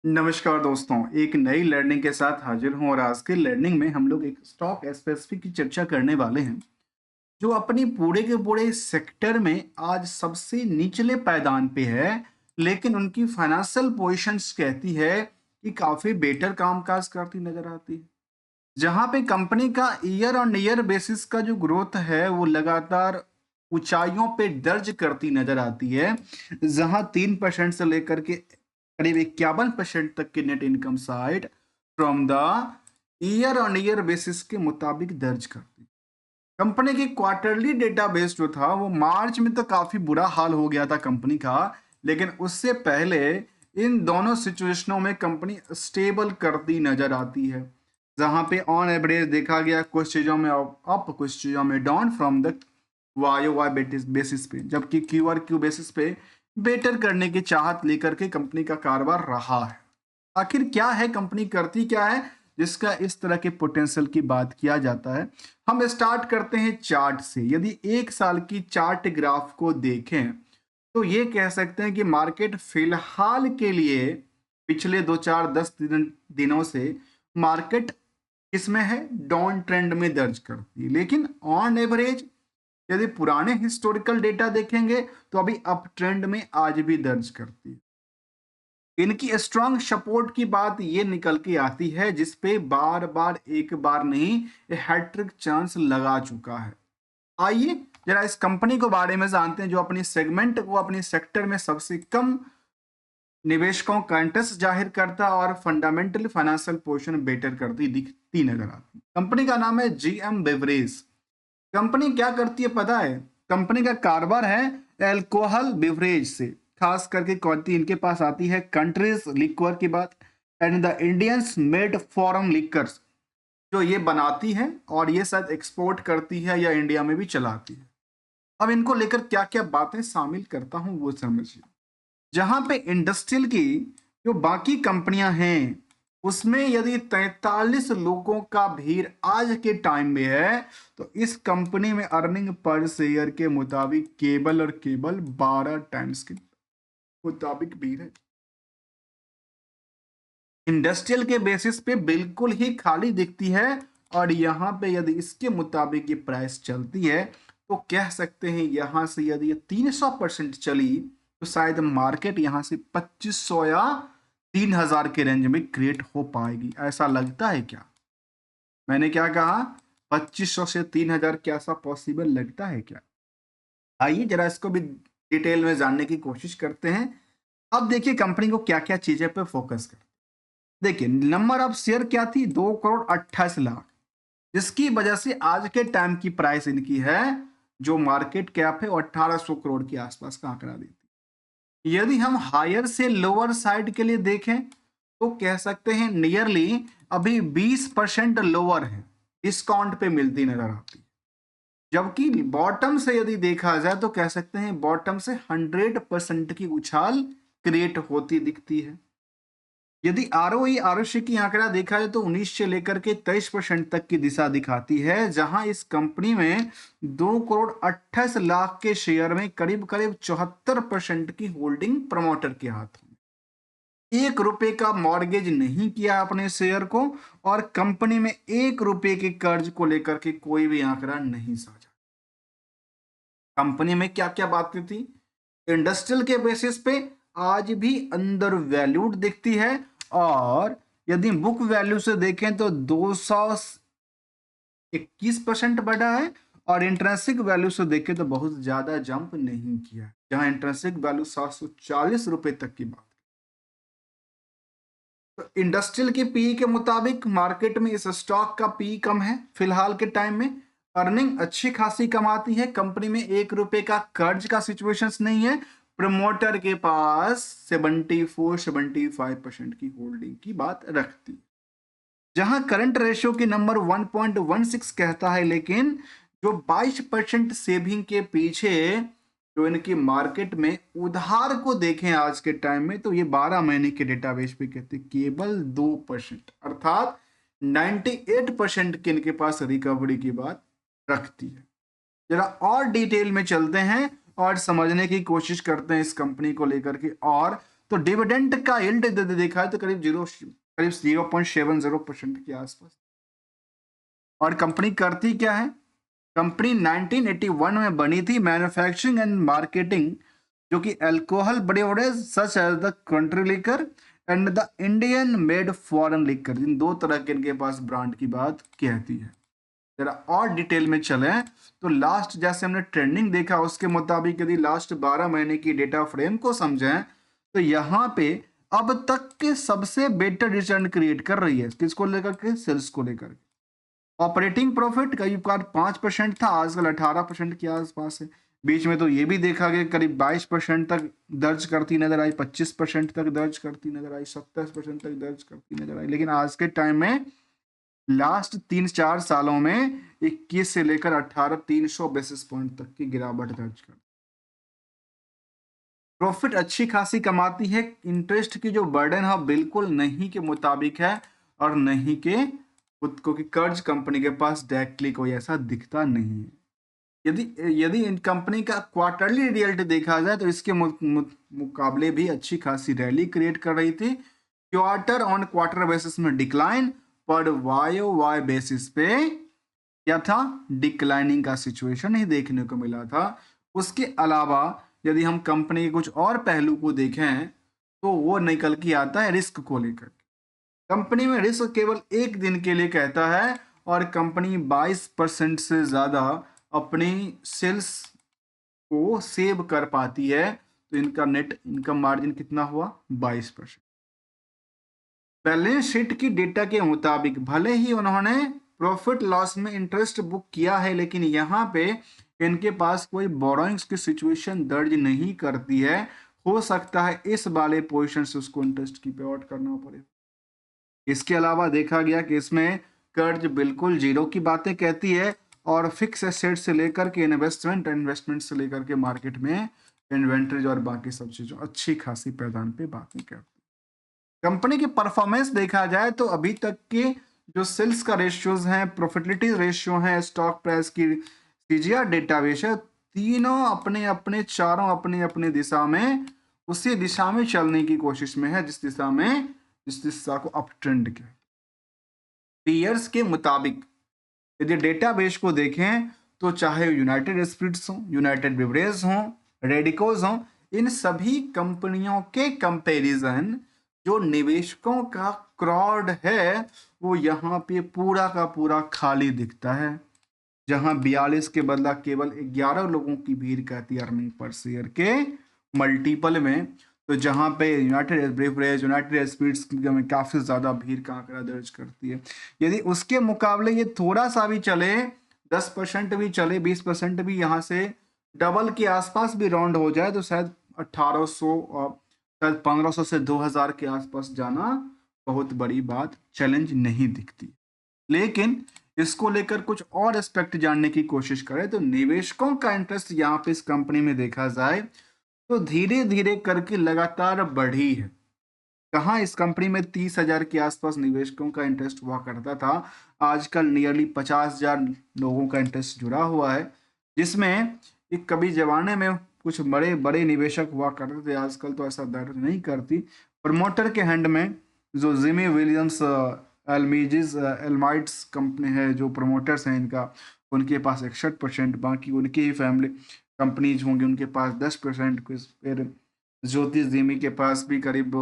नमस्कार दोस्तों, एक नई लर्निंग के साथ हाजिर हूँ और आज के लर्निंग में हम लोग एक स्टॉक स्पेसिफिक की चर्चा करने वाले हैं जो अपनी पूरे के पूरे सेक्टर में आज सबसे निचले पायदान पे है। लेकिन उनकी फाइनेंशियल पोजीशंस कहती है कि काफी बेटर कामकाज करती नजर आती है। जहां पे कंपनी का ईयर ऑन ईयर बेसिस का जो ग्रोथ है वो लगातार ऊंचाइयों पे दर्ज करती नजर आती है। जहां 3% से लेकर के करीब 51% तक की net income side from the year on year basis के मुताबिक दर्ज करती। कंपनी की क्वार्टरली डेटाबेस जो था वो मार्च में तो काफी बुरा हाल हो गया था कंपनी का। लेकिन उससे पहले इन दोनों सिचुएशनों में कंपनी स्टेबल करती नजर आती है। जहां पे ऑन एवरेज देखा गया कुछ चीजों में अप कुछ चीजों में down from the Y Y basis पे, जबकि क्यू आर क्यू बेसिस पे बेटर करने की चाहत लेकर के कंपनी का कारोबार रहा है। आखिर क्या है, कंपनी करती क्या है जिसका इस तरह के पोटेंशियल की बात किया जाता है। हम स्टार्ट करते हैं चार्ट से। यदि एक साल की चार्ट ग्राफ को देखें तो ये कह सकते हैं कि मार्केट फिलहाल के लिए पिछले 2 4 10 दिनों से मार्केट किसमें है, डाउन ट्रेंड में दर्ज करती है। लेकिन ऑन एवरेज यदि पुराने हिस्टोरिकल डेटा देखेंगे तो अभी अप ट्रेंड में आज भी दर्ज करती है। इनकी स्ट्रांग सपोर्ट की बात ये निकल के आती है जिसपे बार बार एक बार नहीं हैट्रिक चांस लगा चुका है। आइए जरा इस कंपनी को बारे में जानते हैं जो अपनी सेगमेंट को अपने सेक्टर में सबसे कम निवेशकों का इंटरेस्ट जाहिर करता और फंडामेंटल फाइनेंशियल पोजीशन बेटर करती दिखती नजर आती। कंपनी का नाम है जीएम बेवरेज। कंपनी क्या करती है पता है? कंपनी का कारोबार है अल्कोहल बेवरेज से, खास करके कौन इनके पास आती है कंट्रीज लिक्वर की बात and the Indians made foreign liquors जो ये बनाती है और ये शायद एक्सपोर्ट करती है या इंडिया में भी चलाती है। अब इनको लेकर क्या क्या बातें शामिल करता हूं वो समझिए। जहां पे इंडस्ट्रियल की जो बाकी कंपनियां हैं उसमें यदि 43 लोगों का भीड़ आज के टाइम में है तो इस कंपनी में अर्निंग पर शेयर के मुताबिक केवल और केवल 12 टाइम्स के मुताबिक भीड़ है। इंडस्ट्रियल के बेसिस पे बिल्कुल ही खाली दिखती है। और यहाँ पे यदि इसके मुताबिक ये प्राइस चलती है तो कह सकते हैं यहाँ से यदि ये 300% चली तो शायद मार्केट यहाँ से 2500 या 3000 के रेंज में क्रिएट हो पाएगी। ऐसा लगता है क्या? मैंने क्या कहा? 2500 से 3000, क्या ऐसा पॉसिबल लगता है क्या? आइए जरा इसको भी डिटेल में जानने की कोशिश करते हैं। अब देखिए कंपनी को क्या क्या चीजें पे फोकस कर। देखिए नंबर ऑफ शेयर क्या थी, 2 करोड़ 28 लाख, जिसकी वजह से आज के टाइम की प्राइस इनकी है जो मार्केट कैप है 1800 करोड़ के आसपास का आंकड़ा देती है। यदि हम हायर से लोअर साइड के लिए देखें तो कह सकते हैं नियरली अभी 20% लोअर है, डिस्काउंट पे मिलती नजर आती है। जबकि बॉटम से यदि देखा जाए तो कह सकते हैं बॉटम से 100% की उछाल क्रिएट होती दिखती है। यदि आरओई आरओसी की आंकड़ा देखा जाए तो 19 से लेकर के 23% तक की दिशा दिखाती है। जहां इस कंपनी में 2 करोड़ 28 लाख के शेयर में करीब करीब 74% की होल्डिंग प्रमोटर के हाथ में। 1 रुपए का मॉर्गेज नहीं किया अपने शेयर को और कंपनी में 1 रुपए के कर्ज को लेकर के कोई भी आंकड़ा नहीं साझा। कंपनी में क्या क्या बातें थी? इंडस्ट्रियल के बेसिस पे आज भी अंडर वैल्यूड दिखती है। और यदि बुक वैल्यू से देखें तो 221% बढ़ा है और इंट्रेंसिक वैल्यू से देखें तो बहुत ज्यादा जंप नहीं किया है, जहां इंट्रेंसिक वैल्यू 740 रुपए तक की बात। तो इंडस्ट्रियल के पीई के मुताबिक मार्केट में इस स्टॉक का पीई कम है फिलहाल के टाइम में। अर्निंग अच्छी खासी कमाती है, कंपनी में 1 रुपए का कर्ज का सिचुएशन नहीं है। प्रमोटर के पास 74-75% की होल्डिंग की बात रखती है। जहां करंट रेशियो की नंबर 1.16 कहता है, लेकिन जो 22% सेविंग के पीछे जो इनकी मार्केट में उधार को देखें आज के टाइम में तो ये 12 महीने के डेटाबेस पे कहते हैं केवल 2%, अर्थात 98% के इनके पास रिकवरी की बात रखती है। जरा और डिटेल में चलते हैं और समझने की कोशिश करते हैं इस कंपनी को लेकर के। और तो डिविडेंड का यील्ड देखा है तो करीब 0.70% के आसपास। और कंपनी करती क्या है? कंपनी 1981 में बनी थी, मैन्युफैक्चरिंग एंड मार्केटिंग, जो कि alcohol beverage such as the country liquor and the Indian made foreign liquor, इन दो तरह के इनके पास ब्रांड की बात कहती है। जरा और डिटेल में चले तो लास्ट जैसे हमने ट्रेंडिंग देखा उसके मुताबिक यदि लास्ट 12 महीने की डेटा फ्रेम को समझें तो यहाँ पे अब तक के सबसे बेटर रिटर्न क्रिएट कर रही है। किसको लेकर के? सेल्स को लेकर के। ऑपरेटिंग प्रॉफिट करीब 5% था, आजकल 18% के आसपास है। बीच में तो ये भी देखा गया करीब 22% तक दर्ज करती नजर आई, 25% तक दर्ज करती नजर आई, 27% तक दर्ज करती नजर आई। लेकिन आज के टाइम में लास्ट 3-4 सालों में 21 से लेकर 18 300 बेसिस पॉइंट तक की गिरावट दर्ज कर। प्रॉफिट अच्छी खासी कमाती है, इंटरेस्ट की जो बर्डन है बिल्कुल नहीं के मुताबिक है और नहीं के खुद को कि कर्ज कंपनी के पास डायरेक्टली कोई ऐसा दिखता नहीं है। यदि यदि इन कंपनी का क्वार्टरली रिजल्ट देखा जाए तो इसके मुकाबले भी अच्छी खासी रैली क्रिएट कर रही थी। क्वार्टर ऑन क्वार्टर बेसिस में डिक्लाइन, पर वाई बेसिस पे क्या था? डिक्लाइनिंग का सिचुएशन ही देखने को मिला था। उसके अलावा यदि हम कंपनी के कुछ और पहलू को देखें तो वो निकल के आता है रिस्क को लेकर। कंपनी में रिस्क केवल एक दिन के लिए कहता है और कंपनी 22% से ज्यादा अपनी सेल्स को सेव कर पाती है, तो इनका नेट इनकम मार्जिन कितना हुआ? 22%। बैलेंस शीट की डेटा के मुताबिक भले ही उन्होंने प्रॉफिट लॉस में इंटरेस्ट बुक किया है, लेकिन यहाँ पे इनके पास कोई बोरोइंग्स की सिचुएशन दर्ज नहीं करती है। हो सकता है इस वाले पोजीशन से उसको इंटरेस्ट की पे आउट करना पड़े। इसके अलावा देखा गया कि इसमें कर्ज बिल्कुल जीरो की बातें कहती है और फिक्स एसेट से लेकर के इन्वेस्टमेंट से लेकर के मार्केट में इन्वेंट्रीज और बाकी सब चीजों अच्छी खासी पैदान पे बातें करती है। कंपनी की परफॉर्मेंस देखा जाए तो अभी तक के जो सेल्स का रेशियोज हैं, प्रॉफिटेबिलिटी रेशियो है, स्टॉक प्राइस की सीजीआर डेटाबेस है, तीनों अपने अपने चारों अपनी अपनी दिशा में उसी दिशा में चलने की कोशिश में है जिस दिशा को अप ट्रेंड के पीयर्स के मुताबिक। यदि डेटाबेस को देखें तो चाहे यूनाइटेड स्पिरिट्स हो, यूनाइटेड ब्रेवरीज हो, रेडिकोज हो, इन सभी कंपनियों के कंपैरिजन जो निवेशकों का क्राउड है वो यहाँ पे पूरा का पूरा खाली दिखता है। जहां 42 के बदला केवल 11 लोगों की भीड़ कहती है अर्निंग पर शेयर के मल्टीपल में, तो जहां पे यूनाइटेड ब्रेवरीज, यूनाइटेड स्पिरिट्स में काफी ज्यादा भीड़ का आंकड़ा दर्ज करती है। यदि उसके मुकाबले ये थोड़ा सा भी चले, 10% भी चले, 20% भी यहाँ से डबल के आसपास भी राउंड हो जाए तो शायद 1800 और शायद 1500 से 2000 के आसपास जाना बहुत बड़ी बात, चैलेंज नहीं दिखती। लेकिन इसको लेकर कुछ और एस्पेक्ट जानने की कोशिश करें तो निवेशकों का इंटरेस्ट यहाँ पे इस कंपनी में देखा जाए तो धीरे धीरे करके लगातार बढ़ी है। कहाँ इस कंपनी में 30,000 के आसपास निवेशकों का इंटरेस्ट हुआ करता था, आजकल नियरली 50,000 लोगों का इंटरेस्ट जुड़ा हुआ है, जिसमें एक कभी जमाने में कुछ बड़े बड़े निवेशक हुआ करते थे, आजकल तो ऐसा दर्ज नहीं करती। प्रमोटर के हैंड में जो जिमी विलियम्स एलमाइट्स कंपनी है, जो प्रमोटर्स हैं इनका, उनके पास 61%, बाकी उनकी ही फैमिली कंपनीज होंगी उनके पास 10%, फिर ज्योति जिमी के पास भी करीब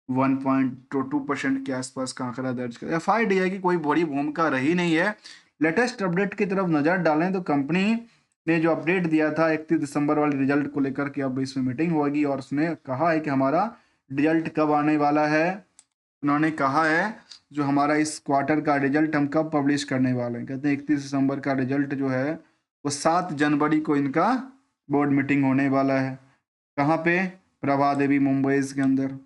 1.2% के आसपास का आंकड़ा दर्ज कर। एफआईडीआई की कोई बड़ी भूमिका रही नहीं है। लेटेस्ट अपडेट की तरफ नजर डालें तो कंपनी ने जो अपडेट दिया था 31 दिसंबर वाले रिजल्ट को लेकर के अब इसमें मीटिंग होगी और उसने कहा है कि हमारा रिजल्ट कब आने वाला है। उन्होंने कहा है जो हमारा इस क्वार्टर का रिजल्ट हम कब पब्लिश करने वाले हैं। कहते हैं 31 दिसंबर का रिजल्ट जो है वो 7 जनवरी को इनका बोर्ड मीटिंग होने वाला है। कहाँ पे? प्रभा देवी मुंबई के अंदर।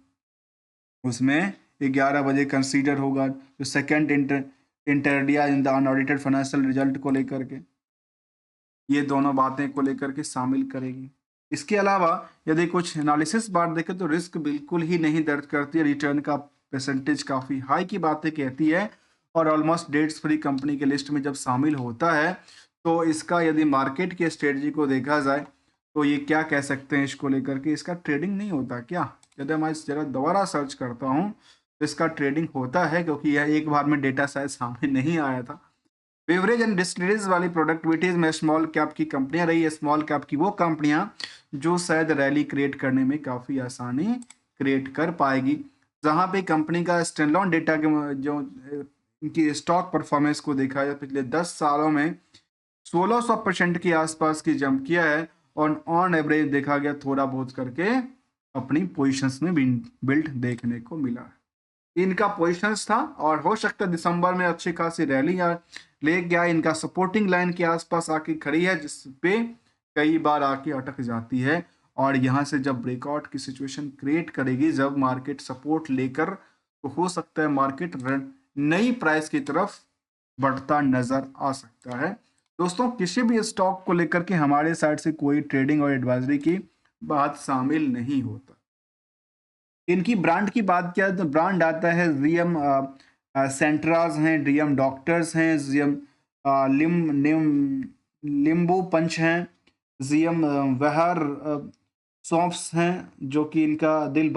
उसमें 11 बजे कंसीडर होगा जो सेकेंड इंटरडिया in the unaudited financial result को लेकर के, ये दोनों बातें को लेकर के शामिल करेगी। इसके अलावा यदि कुछ एनालिसिस बार देखें तो रिस्क बिल्कुल ही नहीं दर्ज करती है, रिटर्न का परसेंटेज काफ़ी हाई की बातें कहती है और ऑलमोस्ट डेट्स फ्री कंपनी के लिस्ट में जब शामिल होता है तो इसका यदि मार्केट की स्ट्रेटजी को देखा जाए तो ये क्या कह सकते हैं इसको लेकर के, इसका ट्रेडिंग नहीं होता क्या? यदि मैं इस जगह दोबारा सर्च करता हूँ तो इसका ट्रेडिंग होता है, क्योंकि यह एक बार में डेटा शायद सामने नहीं आया था। बेवरेज एंड डिस्टिलरीज वाली प्रोडक्टिविटीज में स्मॉल कैप की कंपनियां रही है। स्मॉल कैप की वो कंपनियां जो शायद रैली क्रिएट करने में काफ़ी आसानी क्रिएट कर पाएगी। जहां पे कंपनी का स्टैंडअलोन डेटा के जो इनकी स्टॉक परफॉर्मेंस को देखा जाए पिछले 10 सालों में 1600% के आसपास की जंप किया है, और ऑन एवरेज देखा गया थोड़ा बहुत करके अपनी पोजीशंस में बिल्ड देखने को मिला है। इनका पोजीशंस था और हो सकता है दिसंबर में अच्छी खासी रैली या ले गया। इनका सपोर्टिंग लाइन के आसपास आके खड़ी है, जिस पे कई बार आके अटक जाती है, और यहाँ से जब ब्रेकआउट की सिचुएशन क्रिएट करेगी, जब मार्केट सपोर्ट लेकर, तो हो सकता है मार्केट नई प्राइस की तरफ बढ़ता नजर आ सकता है। दोस्तों, किसी भी स्टॉक को लेकर के हमारे साइड से कोई ट्रेडिंग और एडवाइजरी की बात शामिल नहीं होता। इनकी ब्रांड की बात किया तो ब्रांड आता है जीएम सेंट्राज हैं, डीएम डॉक्टर्स हैं, जीएम लिम निम लिम्बू पंच हैं, जीएम वहर सौंफ्स हैं, जो कि इनका दिल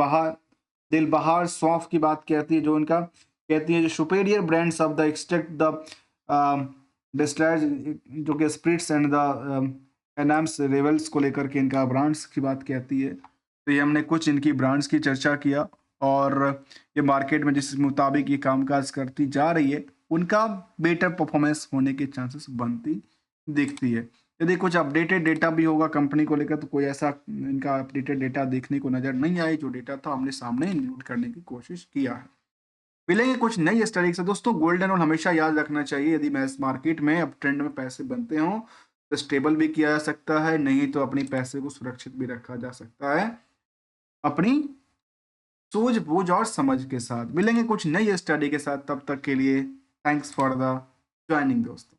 बहार सौंफ की बात कहती है, जो इनका कहती है जो superior brands of the extract the distillers, जो कि स्प्रिट्स एंड द एनाम्स रेवल्स को लेकर के इनका ब्रांड्स की बात कहती है। तो ये हमने कुछ इनकी ब्रांड्स की चर्चा किया, और ये मार्केट में जिस मुताबिक ये कामकाज करती जा रही है, उनका बेटर परफॉर्मेंस होने के चांसेस बनती दिखती है। यदि कुछ अपडेटेड डेटा भी होगा कंपनी को लेकर, तो कोई ऐसा इनका अपडेटेड डेटा देखने को नजर नहीं आया। जो डेटा था हमने सामने इंक्लूड करने की कोशिश किया है। मिलेंगे कुछ नई स्टडी से। दोस्तों, गोल्डन और हमेशा याद रखना चाहिए, यदि मैं इस मार्केट में अब ट्रेंड में पैसे बनते हों तो स्टेबल भी किया जा सकता है, नहीं तो अपनी पैसे को सुरक्षित भी रखा जा सकता है अपनी सूझबूझ और समझ के साथ। मिलेंगे कुछ नई स्टडी के साथ, तब तक के लिए थैंक्स फॉर द ज्वाइनिंग दोस्तों।